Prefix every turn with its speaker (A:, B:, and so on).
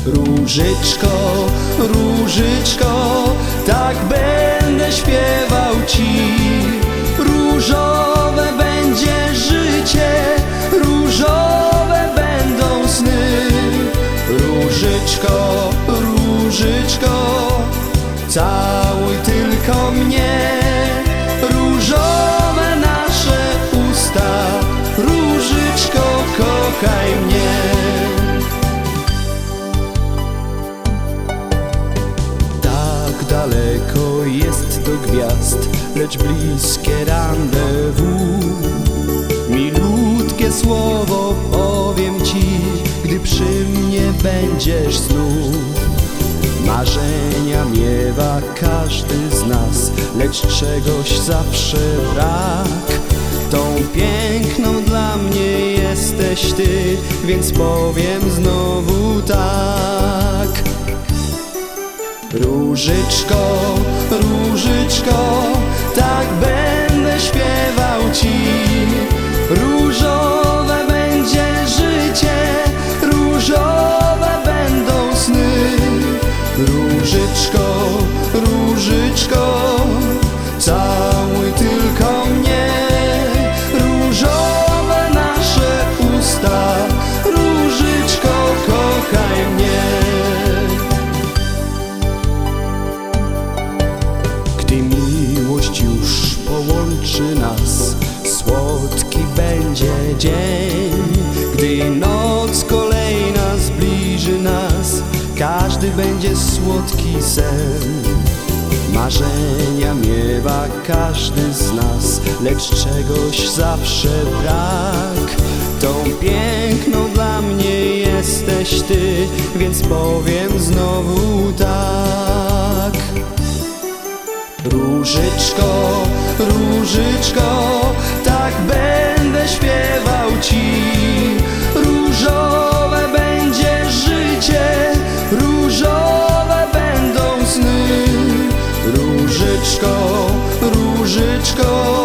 A: Różyczko, różyczko, tak będę śpiewał ci. Różowe będzie życie, różowe będą sny. Różyczko, różyczko, całuj tylko mnie. Różowe nasze usta, różyczko, kochaj mnie. Tak daleko jest do gwiazd, lecz bliskie rendezvous. Milutkie słowo powiem ci, gdy przy mnie będziesz znów. Marzenia miewa każdy z nas, lecz czegoś zawsze brak. Tą piękną dla mnie jesteś ty, więc powiem znowu tak. Różyczko, różyczko, tak będę śpiewał ci. Różowe będzie życie, różowe będą sny. Różyczko, różyczko, całuj tylko mnie. Różowe nasze usta, różyczko, kochaj mnie. Gdy miłość już połączy nas, słodki będzie dzień. Gdy noc kolejna zbliży nas, każdy będzie słodki sen. Marzenia miewa każdy z nas, lecz czegoś zawsze brak. Tą piękną dla mnie jesteś ty, więc powiem znowu tak. Różyczko, różyczko, tak będę śpiewał ci. Różowe będzie życie, różowe będą sny. Różyczko, różyczko,